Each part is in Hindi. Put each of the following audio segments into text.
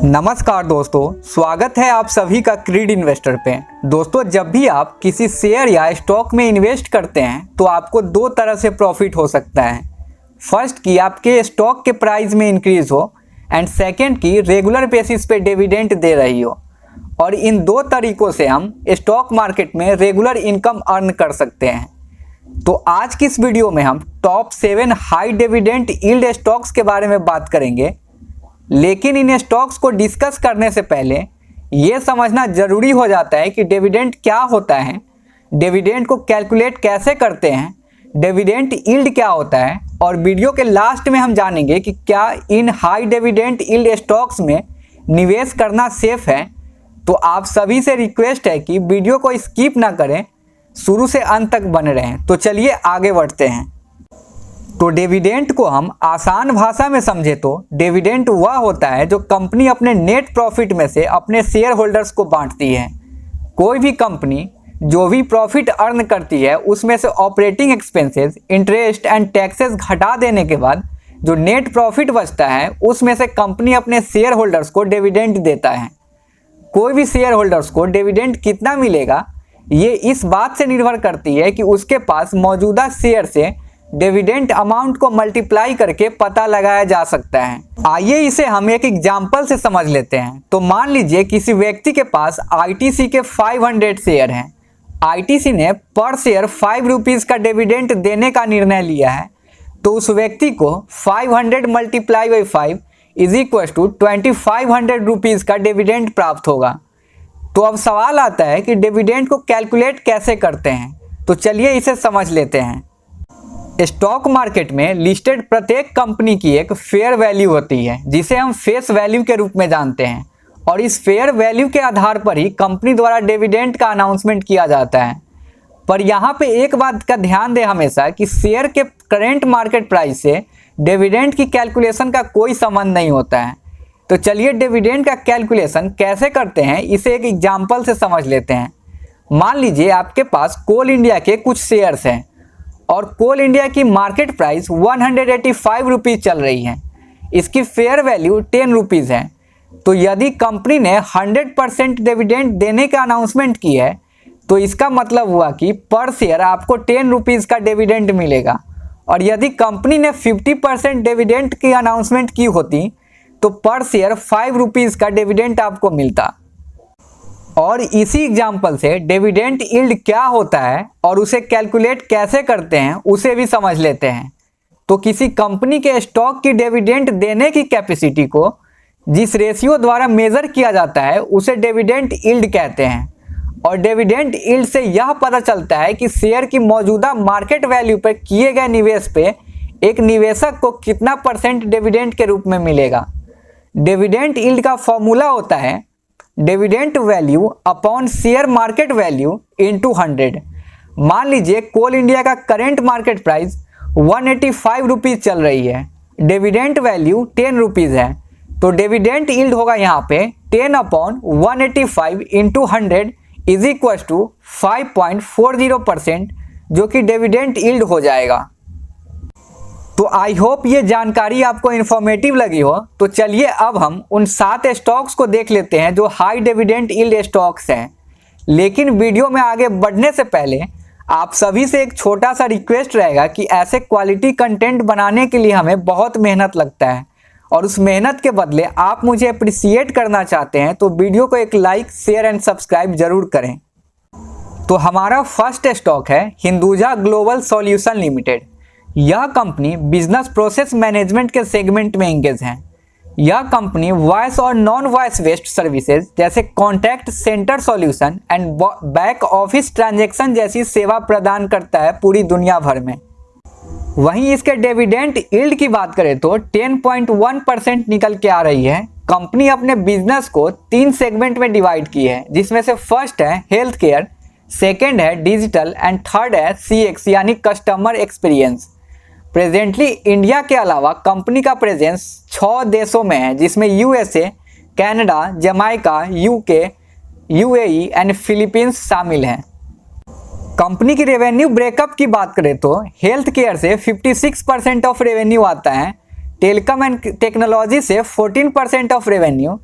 नमस्कार दोस्तों, स्वागत है आप सभी का क्रीड इन्वेस्टर पे। दोस्तों, जब भी आप किसी शेयर या स्टॉक में इन्वेस्ट करते हैं तो आपको दो तरह से प्रॉफिट हो सकता है। फर्स्ट कि आपके स्टॉक के प्राइस में इंक्रीज हो एंड सेकंड कि रेगुलर बेसिस पे डिविडेंड दे रही हो। और इन दो तरीकों से हम स्टॉक मार्केट में रेगुलर इनकम अर्न कर सकते हैं। तो आज की इस वीडियो में हम top 7 high dividend yield stocks के बारे में बात करेंगे। लेकिन इन स्टॉक्स को डिस्कस करने से पहले ये समझना जरूरी हो जाता है कि डिविडेंड क्या होता है, डिविडेंड को कैलकुलेट कैसे करते हैं, डिविडेंड यील्ड क्या होता है। और वीडियो के लास्ट में हम जानेंगे कि क्या इन हाई डिविडेंड यील्ड स्टॉक्स में निवेश करना सेफ है। तो आप सभी से रिक्वेस्ट है कि वीडियो को स्किप ना करें, शुरू से अंत तक बने रहें। तो चलिए आगे बढ़ते हैं। तो डिविडेंड को हम आसान भाषा में समझे तो डिविडेंड वह होता है जो कंपनी अपने नेट प्रॉफिट में से अपने शेयर होल्डर्स को बांटती है। कोई भी कंपनी जो भी प्रॉफिट अर्न करती है उसमें से operating expenses, interest and taxes घटा देने के बाद जो नेट प्रॉफिट बचता है उसमें से कंपनी अपने शेयर होल्डर्स को डिविडेंड देता है। कोई भी शेयर होल्डर्स को डिविडेंड कितना मिलेगा ये इस बात से निर्भर करती है कि उसके पास मौजूदा शेयर से डिविडेंड अमाउंट को मल्टीप्लाई करके पता लगाया जा सकता है। आइए इसे हम एक एग्जांपल से समझ लेते हैं। तो मान लीजिए किसी व्यक्ति के पास आईटीसी के 500 शेयर हैं। आईटीसी ने पर शेयर 5 रुपीज़ का डिविडेंड देने का निर्णय लिया है। तो उस व्यक्ति को 500 multiply by 5 is equal to 2500 rupees का डिविडेंड प्राप्त होगा। तो अब सवाल आता है कि डिविडेंड को कैलकुलेट कैसे करते हैं। तो चलिए इसे समझ लेते हैं। स्टॉक मार्केट में लिस्टेड प्रत्येक कंपनी की एक फेयर वैल्यू होती है जिसे हम फेस वैल्यू के रूप में जानते हैं। और इस फेयर वैल्यू के आधार पर ही कंपनी द्वारा डिविडेंड का अनाउंसमेंट किया जाता है। पर यहाँ पे एक बात का ध्यान दें हमेशा कि शेयर के करेंट मार्केट प्राइस से डिविडेंड की कैलकुलेशन का कोई संबंध नहीं होता है। तो चलिए डिविडेंड का कैलकुलेशन कैसे करते हैं इसे एक एग्जाम्पल से समझ लेते हैं। मान लीजिए आपके पास कोल इंडिया के कुछ शेयर्स हैं और कोल इंडिया की मार्केट प्राइस 185 रुपीज़ चल रही है। इसकी फेयर वैल्यू 10 रुपीज़ है। तो यदि कंपनी ने 100% डिविडेंड देने का अनाउंसमेंट की है तो इसका मतलब हुआ कि पर शेयर आपको 10 रुपीज़ का डिविडेंड मिलेगा। और यदि कंपनी ने 50% डिविडेंड की अनाउंसमेंट की होती तो पर शेयर 5 रुपीज़ का डिविडेंड आपको मिलता। और इसी एग्जाम्पल से डिविडेंड यील्ड क्या होता है और उसे कैलकुलेट कैसे करते हैं उसे भी समझ लेते हैं। तो किसी कंपनी के स्टॉक की डिविडेंड देने की कैपेसिटी को जिस रेशियो द्वारा मेजर किया जाता है उसे डिविडेंड यील्ड कहते हैं। और डिविडेंड यील्ड से यह पता चलता है कि शेयर की मौजूदा मार्केट वैल्यू पर किए गए निवेश पे एक निवेशक को कितना % डिविडेंड के रूप में मिलेगा। डिविडेंड यील्ड का फॉर्मूला होता है dividend value upon share market value into 100। मान लीजिए कोल इंडिया का करेंट मार्केट प्राइस 185 रुपीज़ चल रही है, डिविडेंड वैल्यू 10 रुपीज़ है। तो डिविडेंड यील्ड होगा यहाँ पे 10 upon 185 into 100 is equal to 5.40%, जो कि डिविडेंड यील्ड हो जाएगा। तो आई होप ये जानकारी आपको इन्फॉर्मेटिव लगी हो। तो चलिए अब हम उन 7 स्टॉक्स को देख लेते हैं जो हाई डिविडेंड यील्ड स्टॉक्स हैं। लेकिन वीडियो में आगे बढ़ने से पहले आप सभी से एक छोटा सा रिक्वेस्ट रहेगा कि ऐसे क्वालिटी कंटेंट बनाने के लिए हमें बहुत मेहनत लगता है और उस मेहनत के बदले आप मुझे अप्रिसिएट करना चाहते हैं तो वीडियो को एक लाइक, शेयर एंड सब्सक्राइब जरूर करें। तो हमारा फर्स्ट स्टॉक है हिंदुजा ग्लोबल सॉल्यूशन लिमिटेड। यह कंपनी बिजनेस प्रोसेस मैनेजमेंट के सेगमेंट में एंगेज है। यह कंपनी वॉइस और नॉन वॉइस बेस्ड सर्विसेज जैसे contact centre solution and back office transaction जैसी सेवा प्रदान करता है पूरी दुनिया भर में। वहीं इसके डिविडेंड यील्ड की बात करें तो 10.1% निकल के आ रही है। कंपनी अपने बिजनेस को 3 सेगमेंट में डिवाइड की है, जिसमें से फर्स्ट है हेल्थ केयर, सेकेंड है डिजिटल एंड थर्ड है CX यानी कस्टमर एक्सपीरियंस। प्रेजेंटली इंडिया के अलावा कंपनी का प्रेजेंस 6 देशों में है, जिसमें USA, Canada, Jamaica, UK, UAE and Philippines शामिल हैं। कंपनी की रेवेन्यू ब्रेकअप की बात करें तो हेल्थ केयर से 56% ऑफ रेवेन्यू आता है, टेलीकॉम एंड टेक्नोलॉजी से 14% of revenue,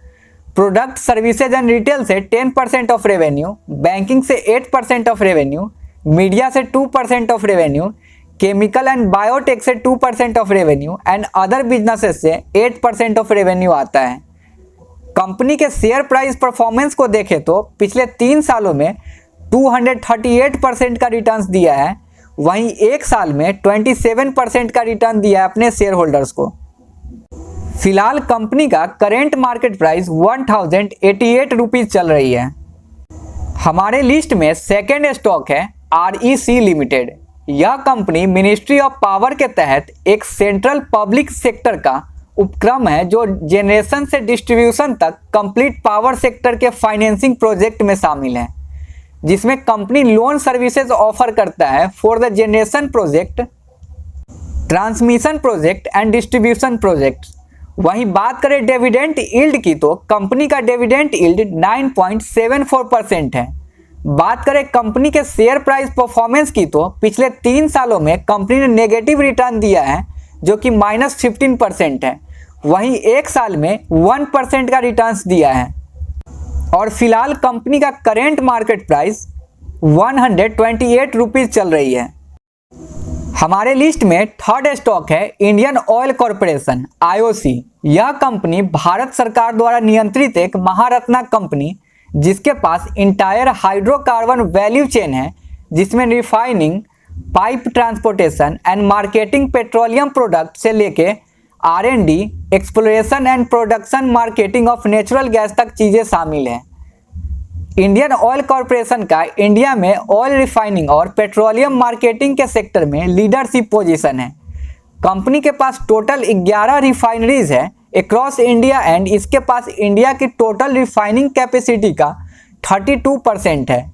product services and retail से 10% ऑफ रेवेन्यू, बैंकिंग से 8% ऑफ रेवेन्यू, मीडिया से 2% of revenue, chemical and biotech से 2% of revenue and other businesses से 8% ऑफ रेवेन्यू आता है। कंपनी के शेयर प्राइस परफॉर्मेंस को देखें तो पिछले 3 सालों में 238% का रिटर्न्स दिया है, वहीं एक साल में 27% का रिटर्न दिया है अपने शेयर होल्डर्स को। फिलहाल कंपनी का करेंट मार्केट प्राइस 1088 रुपीज़ चल रही है। हमारे लिस्ट में सेकेंड स्टॉक है REC लिमिटेड। यह कंपनी मिनिस्ट्री ऑफ पावर के तहत एक सेंट्रल पब्लिक सेक्टर का उपक्रम है जो जनरेशन से डिस्ट्रीब्यूशन तक कंप्लीट पावर सेक्टर के फाइनेंसिंग प्रोजेक्ट में शामिल है, जिसमें कंपनी लोन सर्विसेज ऑफर करता है for the generation project, transmission project and distribution project. वहीं बात करें डिविडेंड यील्ड की तो कंपनी का डिविडेंड यील्ड 9.74% है। बात करें कंपनी के शेयर प्राइस परफॉर्मेंस की तो पिछले 3 सालों में कंपनी ने नेगेटिव रिटर्न दिया है जो कि -15% है, वहीं एक साल में 1% का रिटर्न्स दिया है। और फिलहाल कंपनी का करेंट मार्केट प्राइस 128 रुपीज़ चल रही है। हमारे लिस्ट में थर्ड स्टॉक है इंडियन ऑयल कॉरपोरेशन IOC। यह कंपनी भारत सरकार द्वारा नियंत्रित एक महारत्ना कंपनी जिसके पास इंटायर हाइड्रोकार्बन वैल्यू चेन है, जिसमें refining, pipe transportation and marketing petroleum product से लेके R&D, exploration and production, marketing of natural gas तक चीज़ें शामिल हैं। इंडियन ऑयल कॉरपोरेशन का इंडिया में ऑयल रिफाइनिंग और पेट्रोलियम मार्केटिंग के सेक्टर में लीडरशिप पोजीशन है। कंपनी के पास टोटल 11 रिफाइनरीज है अक्रॉस इंडिया एंड इसके पास इंडिया की टोटल रिफाइनिंग कैपेसिटी का 32% है।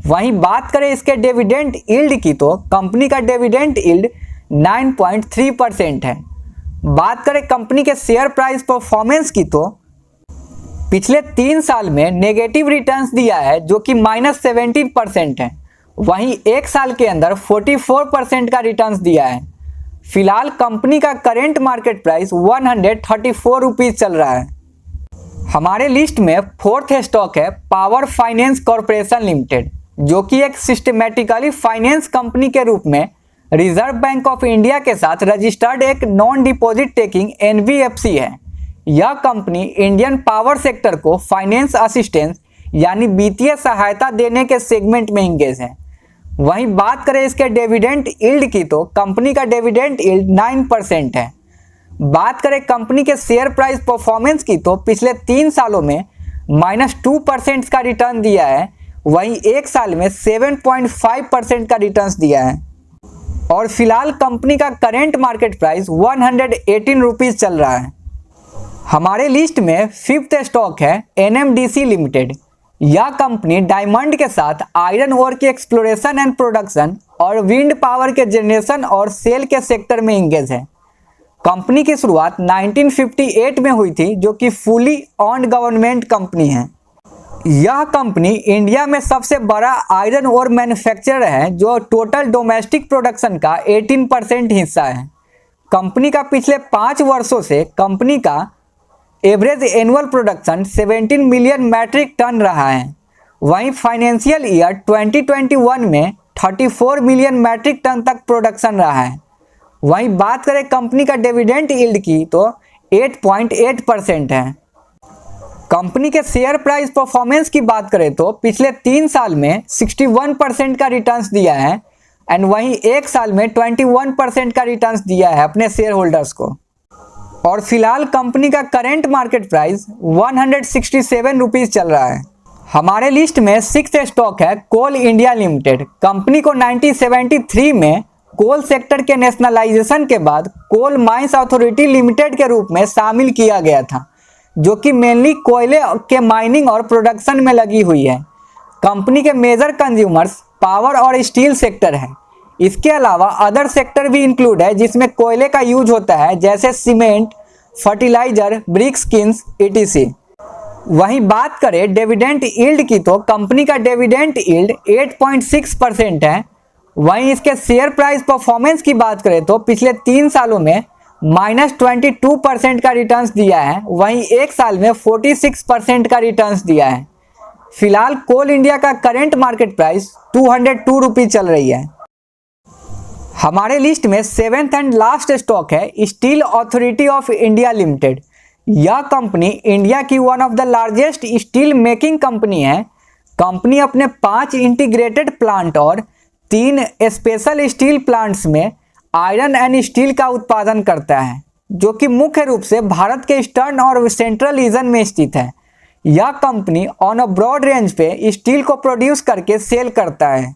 वहीं बात करें इसके डिविडेंड यील्ड की तो कंपनी का डिविडेंड यील्ड 9.3% है। बात करें कंपनी के शेयर प्राइस परफॉर्मेंस की तो पिछले 3 साल में नेगेटिव रिटर्न्स दिया है जो कि -17% है, वहीं एक साल के अंदर 44% का रिटर्न्स दिया है। फिलहाल कंपनी का करेंट मार्केट प्राइस 134 रुपीज़ चल रहा है। हमारे लिस्ट में फोर्थ स्टॉक है पावर फाइनेंस कॉरपोरेशन लिमिटेड, जो कि एक सिस्टमेटिकली फाइनेंस कंपनी के रूप में रिजर्व बैंक ऑफ इंडिया के साथ रजिस्टर्ड एक नॉन डिपॉजिट टेकिंग NBFC है। यह कंपनी इंडियन पावर सेक्टर को फाइनेंस असिस्टेंस यानी वित्तीय सहायता देने के सेगमेंट में इंगेज है। वहीं बात करें इसके डिविडेंड यील्ड की तो कंपनी का डिविडेंड यील्ड 9% है। बात करें कंपनी के शेयर प्राइस परफॉर्मेंस की तो पिछले 3 सालों में -2% का रिटर्न दिया है, वहीं एक साल में 7.5% का रिटर्न दिया है। और फिलहाल कंपनी का करेंट मार्केट प्राइस 118 रुपीज़ चल रहा है। हमारे लिस्ट में फिफ्थ स्टॉक है NMDC लिमिटेड। यह कंपनी डायमंड के साथ आयरन ओर की एक्सप्लोरेशन एंड प्रोडक्शन और विंड पावर के जनरेशन और सेल के सेक्टर में इंगेज है। कंपनी की शुरुआत 1958 में हुई थी, जो कि फुली ऑन्ड गवर्नमेंट कंपनी है। यह कंपनी इंडिया में सबसे बड़ा आयरन ओर मैन्युफैक्चरर है जो टोटल डोमेस्टिक प्रोडक्शन का 18% हिस्सा है। कंपनी का पिछले 5 वर्षों से कंपनी का average annual production 17 million metric ton रहा है। वहीं फाइनेंशियल ईयर 2021 में 34 मिलियन मैट्रिक टन तक प्रोडक्शन रहा है। वहीं बात करें कंपनी का डिविडेंड यील्ड की तो 8.8% है। कंपनी के शेयर प्राइस परफॉर्मेंस की बात करें तो पिछले 3 साल में 61% का रिटर्न्स दिया है एंड वहीं एक साल में 21% का रिटर्न्स दिया है अपने शेयर होल्डर्स को। और फिलहाल कंपनी का करेंट मार्केट प्राइस 167 रुपीज़ चल रहा है। हमारे लिस्ट में सिक्स्थ स्टॉक है कोल इंडिया लिमिटेड। कंपनी को 1973 में कोल सेक्टर के नेशनलाइजेशन के बाद कोल माइंस अथॉरिटी लिमिटेड के रूप में शामिल किया गया था, जो कि मेनली कोयले के माइनिंग और प्रोडक्शन में लगी हुई है। कंपनी के मेजर कंज्यूमर्स पावर और स्टील सेक्टर है। इसके अलावा अदर सेक्टर भी इंक्लूड है जिसमें कोयले का यूज होता है, जैसे cement, fertiliser, brick skins etc। वहीं बात करें डिविडेंड यील्ड की तो कंपनी का डिविडेंड यील्ड 8.6% है। वहीं इसके शेयर प्राइस परफॉर्मेंस की बात करें तो पिछले 3 सालों में -22% का रिटर्न्स दिया है, वहीं एक साल में 46% का रिटर्न्स दिया है। फिलहाल कोल इंडिया का करंट मार्केट प्राइस 202 रुपये चल रही है। हमारे लिस्ट में 7th एंड लास्ट स्टॉक है steel authority of India limited. यह कंपनी इंडिया की one of the largest steel making company है। कंपनी अपने 5 इंटीग्रेटेड प्लांट और 3 स्पेशल स्टील प्लांट्स में आयरन एंड स्टील का उत्पादन करता है, जो कि मुख्य रूप से भारत के ईस्टर्न और सेंट्रल रीजन में स्थित है। यह company on a broad range पे स्टील को प्रोड्यूस करके सेल करता है।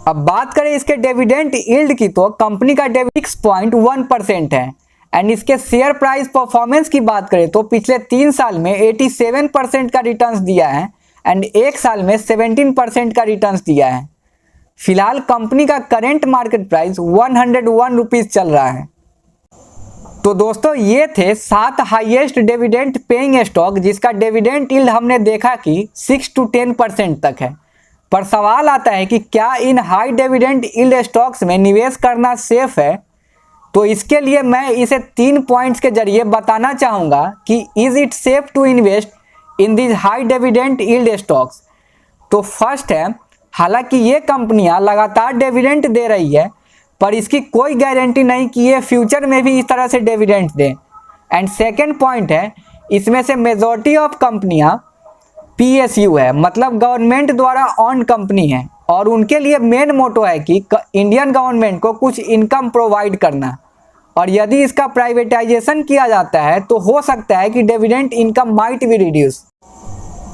अब बात करें इसके डिविडेंड यील्ड की, तो कंपनी का डिविडेंड 6.1% है। एंड इसके शेयर प्राइस परफॉर्मेंस की बात करें तो पिछले 3 साल में 87% का रिटर्न्स दिया है एंड एक साल में 17% का रिटर्न्स दिया है। फिलहाल कंपनी का करंट मार्केट प्राइस 101 रुपीज चल रहा है। तो दोस्तों ये थे 7 हाईएस्ट डिविडेंड पेइंग स्टॉक जिसका डिविडेंड यील्ड हमने देखा कि 6 to 10% तक है। पर सवाल आता है कि क्या इन हाई डिविडेंड यील्ड स्टॉक्स में निवेश करना सेफ है? तो इसके लिए मैं इसे 3 पॉइंट्स के जरिए बताना चाहूँगा कि is it safe to invest in this high dividend yield stocks. तो फर्स्ट है, हालांकि ये कंपनियां लगातार डिविडेंड दे रही है, पर इसकी कोई गारंटी नहीं कि ये फ्यूचर में भी इस तरह से डिविडेंड दें। एंड सेकेंड पॉइंट है, इसमें से मेजॉरिटी ऑफ कंपनियां PSU है, मतलब गवर्नमेंट द्वारा ऑन कंपनी है, और उनके लिए मेन मोटो है कि इंडियन गवर्नमेंट को कुछ इनकम प्रोवाइड करना, और यदि इसका प्राइवेटाइजेशन किया जाता है तो हो सकता है कि dividend income might be reduce.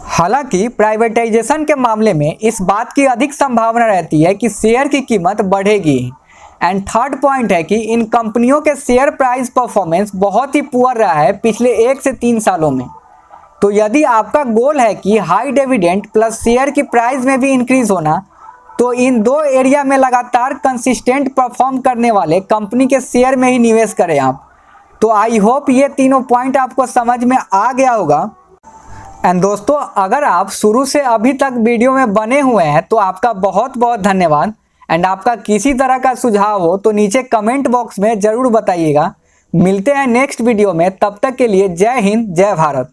हालांकि प्राइवेटाइजेशन के मामले में इस बात की अधिक संभावना रहती है कि शेयर की कीमत बढ़ेगी। एंड थर्ड पॉइंट है कि इन कंपनियों के शेयर प्राइस परफॉर्मेंस बहुत ही पुअर रहा है पिछले 1 से 3 सालों में। तो यदि आपका गोल है कि हाई डिविडेंड प्लस शेयर की प्राइस में भी इंक्रीज होना, तो इन 2 एरिया में लगातार कंसिस्टेंट परफॉर्म करने वाले कंपनी के शेयर में ही निवेश करें आप। तो आई होप ये तीनों पॉइंट आपको समझ में आ गया होगा। एंड दोस्तों, अगर आप शुरू से अभी तक वीडियो में बने हुए हैं तो आपका बहुत बहुत धन्यवाद। एंड आपका किसी तरह का सुझाव हो तो नीचे कमेंट बॉक्स में ज़रूर बताइएगा। मिलते हैं नेक्स्ट वीडियो में, तब तक के लिए जय हिंद, जय भारत।